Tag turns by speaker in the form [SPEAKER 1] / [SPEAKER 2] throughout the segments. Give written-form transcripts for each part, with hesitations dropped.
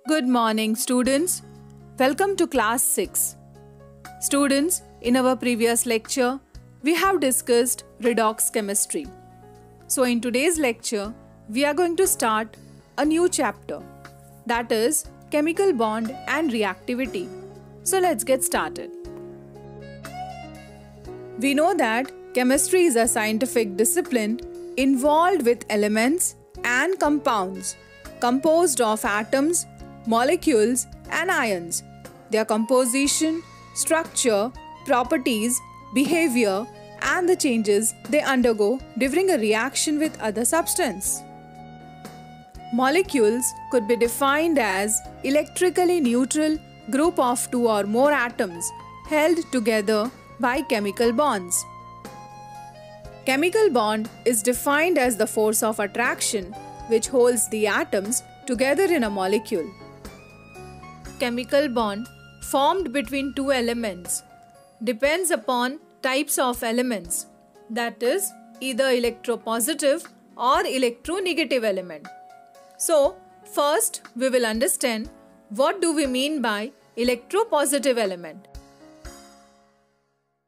[SPEAKER 1] Good morning, students. Welcome to class 6. Students, in our previous lecture, we have discussed redox chemistry. So in today's lecture, we are going to start a new chapter, that is chemical bond and reactivity. So let's get started. We know that chemistry is a scientific discipline involved with elements and compounds composed of atoms, molecules and ions. Their composition, structure, properties, behavior and the changes they undergo during a reaction with other substance. Molecules could be defined as electrically neutral group of two or more atoms held together by chemical bonds. Chemical bond is defined as the force of attraction which holds the atoms together in a molecule. Chemical bond formed between two elements depends upon types of elements, that is either electropositive or electronegative element. So first we will understand what do we mean by electropositive element.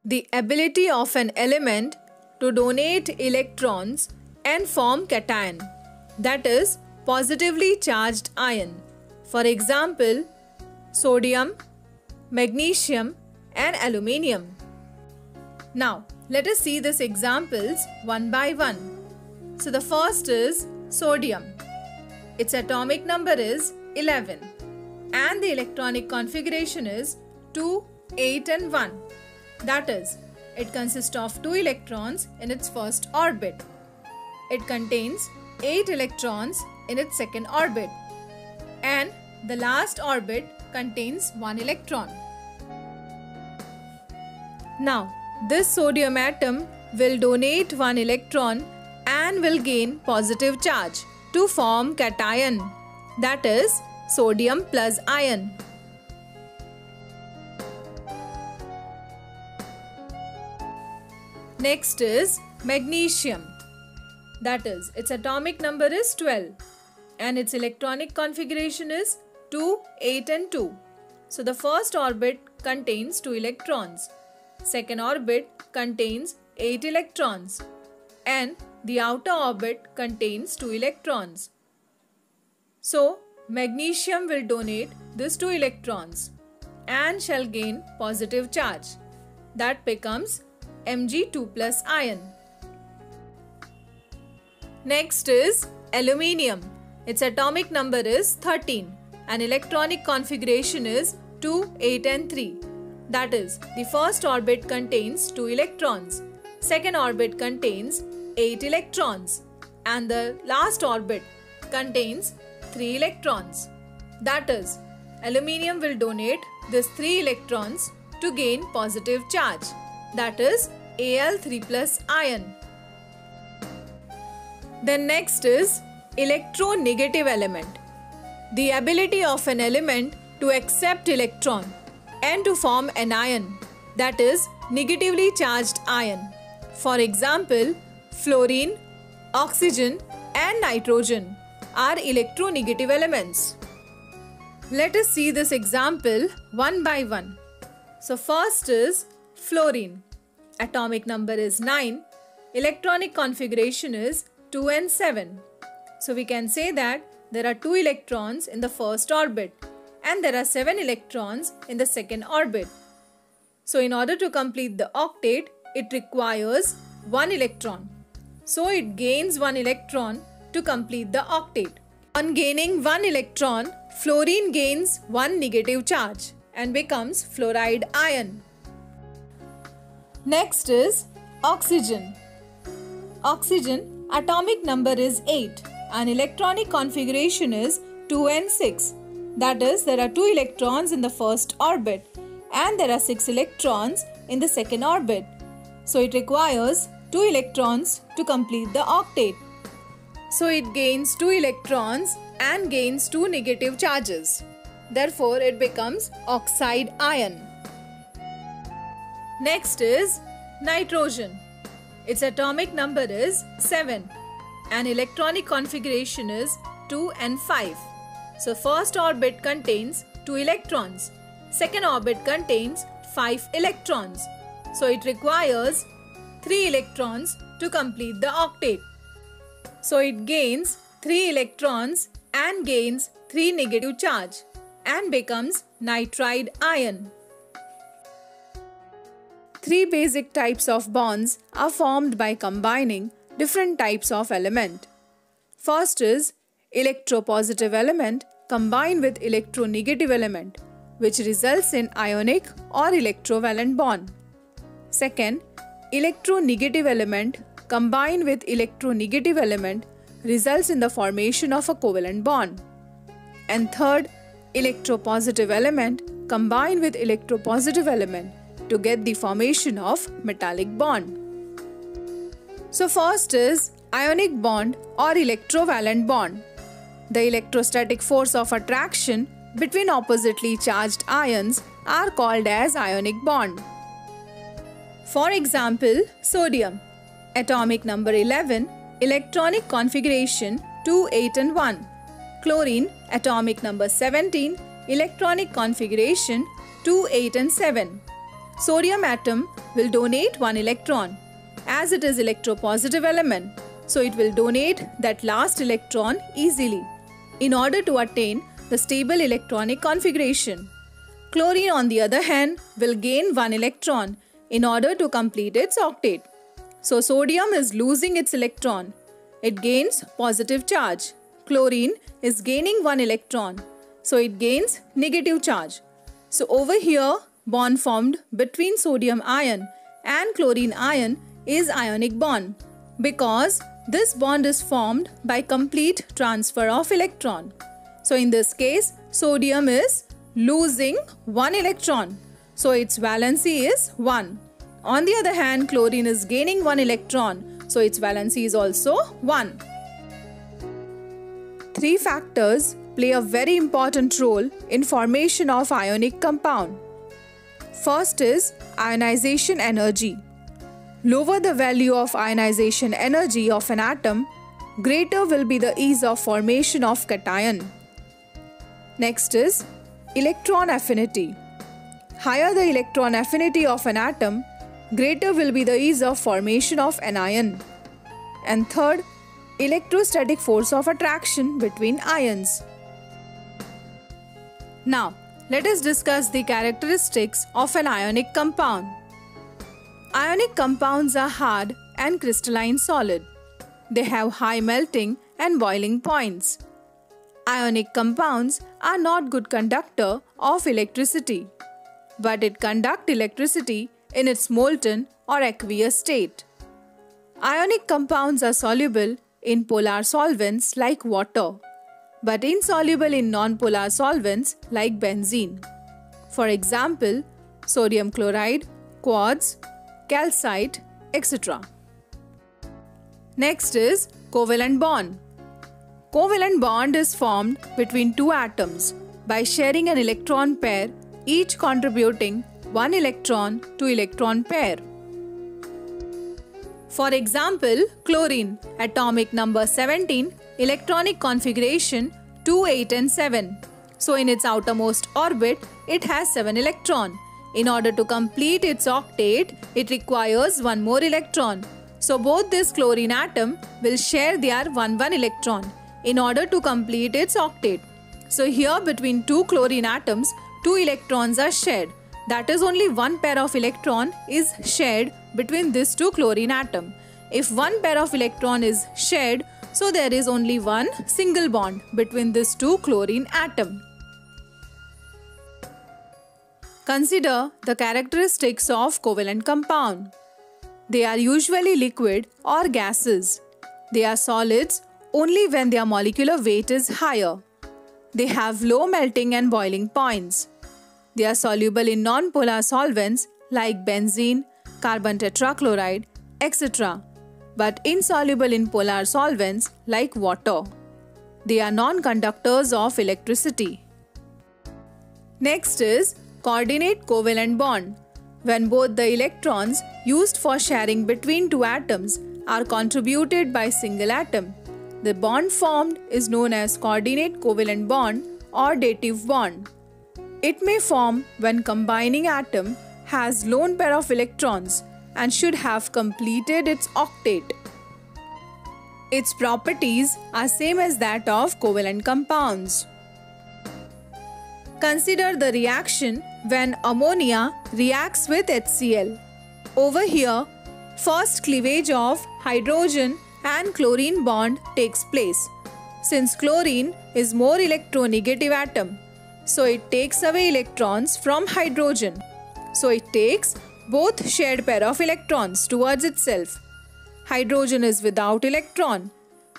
[SPEAKER 1] The ability of an element to donate electrons and form cation, that is positively charged ion. For example, sodium, magnesium and aluminium. Now, let us see these examples one by one. So the first is sodium. Its atomic number is 11 and the electronic configuration is 2, 8 and 1. That is, it consists of 2 electrons in its first orbit. It contains 8 electrons in its second orbit and the last orbit contains 1 electron. Now, this sodium atom will donate 1 electron and will gain positive charge to form cation, that is sodium plus ion. Next is magnesium. That is, its atomic number is 12 and its electronic configuration is 2, 8 and 2. So the first orbit contains 2 electrons. Second orbit contains 8 electrons and the outer orbit contains 2 electrons. So magnesium will donate these 2 electrons and shall gain positive charge. That becomes Mg2 plus ion. Next is aluminium. Its atomic number is 13 and electronic configuration is 2, 8 and 3. That is, the first orbit contains 2 electrons, second orbit contains 8 electrons and the last orbit contains 3 electrons. That is, aluminium will donate these 3 electrons to gain positive charge, that is Al3 plus ion. Then next is electronegative element. The ability of an element to accept electron and to form an ion, that is negatively charged ion. For example, fluorine, oxygen and nitrogen are electronegative elements. Let us see this example one by one. So first is fluorine. Atomic number is 9. Electronic configuration is 2 and 7. So we can say that there are 2 electrons in the first orbit and there are 7 electrons in the second orbit. So in order to complete the octet, it requires 1 electron. So it gains 1 electron to complete the octet. On gaining 1 electron, fluorine gains 1 negative charge and becomes fluoride ion. Next is oxygen. Oxygen atomic number is 8 and electronic configuration is 2 and 6. That is, there are 2 electrons in the first orbit and there are 6 electrons in the second orbit. So it requires 2 electrons to complete the octet. So it gains 2 electrons and gains 2 negative charges. Therefore, it becomes oxide ion. Next is nitrogen. Its atomic number is 7 and electronic configuration is 2 and 5. So first orbit contains 2 electrons. Second orbit contains 5 electrons. So it requires 3 electrons to complete the octet. So it gains 3 electrons and gains 3 negative charge and becomes nitride ion. 3 basic types of bonds are formed by combining different types of element. First is electropositive element combined with electronegative element, which results in ionic or electrovalent bond. Second, electronegative element combined with electronegative element results in the formation of a covalent bond. And third, electropositive element combined with electropositive element to get the formation of metallic bond. So first is ionic bond or electrovalent bond. The electrostatic force of attraction between oppositely charged ions are called as ionic bond. For example, sodium, atomic number 11, electronic configuration 2, 8 and 1. Chlorine, atomic number 17, electronic configuration 2, 8 and 7. Sodium atom will donate 1 electron. As it is electropositive element, so it will donate that last electron easily in order to attain the stable electronic configuration. Chlorine on the other hand will gain 1 electron in order to complete its octet. So sodium is losing its electron. It gains positive charge. Chlorine is gaining 1 electron. So it gains negative charge. So over here, bond formed between sodium ion and chlorine ion is ionic bond because this bond is formed by complete transfer of electron. So in this case, sodium is losing 1 electron. So its valency is 1. On the other hand, chlorine is gaining 1 electron. So its valency is also 1. 3 factors play a very important role in formation of ionic compound. First is ionization energy. Lower the value of ionization energy of an atom, greater will be the ease of formation of cation. Next is electron affinity. Higher the electron affinity of an atom, greater will be the ease of formation of anion. And third, electrostatic force of attraction between ions. Now, let us discuss the characteristics of an ionic compound. Ionic compounds are hard and crystalline solid. They have high melting and boiling points. Ionic compounds are not good conductor of electricity, but it conducts electricity in its molten or aqueous state. Ionic compounds are soluble in polar solvents like water, but insoluble in non-polar solvents like benzene. For example, sodium chloride, quartz, calcite, etc. Next is covalent bond. Covalent bond is formed between 2 atoms by sharing an electron pair, each contributing 1 electron to electron pair. For example, chlorine, atomic number 17, electronic configuration 2, 8 and 7. So in its outermost orbit, it has 7 electrons. In order to complete its octet, it requires 1 more electron. So both this chlorine atom will share their 1 electron in order to complete its octet. So here between 2 chlorine atoms, 2 electrons are shared. That is, only 1 pair of electron is shared between these 2 chlorine atom. If 1 pair of electron is shared, so there is only 1 single bond between these 2 chlorine atom. Consider the characteristics of covalent compound. They are usually liquid or gases. They are solids only when their molecular weight is higher. They have low melting and boiling points. They are soluble in non-polar solvents like benzene, carbon tetrachloride, etc., but insoluble in polar solvents like water. They are non-conductors of electricity. Next is coordinate covalent bond. When both the electrons used for sharing between 2 atoms are contributed by single atom, The bond formed is known as coordinate covalent bond or dative bond. It may form when combining atom has lone pair of electrons and should have completed its octet. Its properties are same as that of covalent compounds. Consider the reaction when ammonia reacts with HCl. Over here, first cleavage of hydrogen and chlorine bond takes place. Since chlorine is more electronegative atom, so it takes away electrons from hydrogen. So it takes both shared pair of electrons towards itself. Hydrogen is without electron.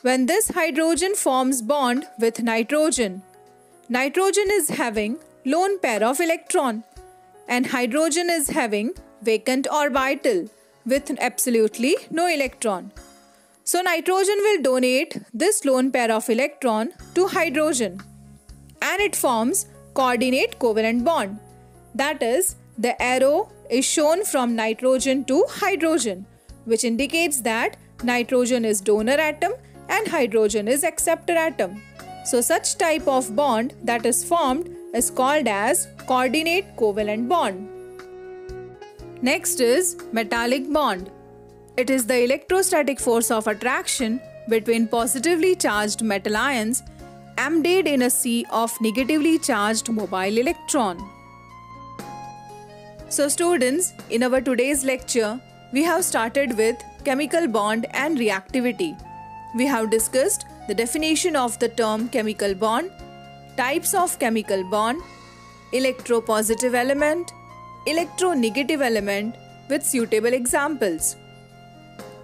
[SPEAKER 1] When this hydrogen forms bond with nitrogen, nitrogen is having lone pair of electron and hydrogen is having vacant orbital with absolutely no electron. So nitrogen will donate this lone pair of electron to hydrogen and it forms coordinate covalent bond. That is, the arrow is shown from nitrogen to hydrogen, which indicates that nitrogen is donor atom and hydrogen is acceptor atom. So such type of bond that is formed is called as coordinate covalent bond. Next is metallic bond. It is the electrostatic force of attraction between positively charged metal ions embedded in a sea of negatively charged mobile electron. So students, in our today's lecture, we have started with chemical bond and reactivity. We have discussed the definition of the term chemical bond, types of chemical bond, electropositive element, electronegative element with suitable examples.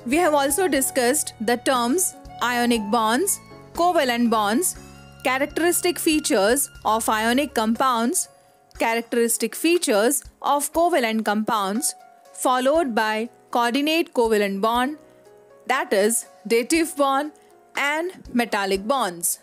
[SPEAKER 1] We have also discussed the terms ionic bonds, covalent bonds, characteristic features of ionic compounds, characteristic features of covalent compounds, followed by coordinate covalent bond, that is dative bond, and metallic bonds.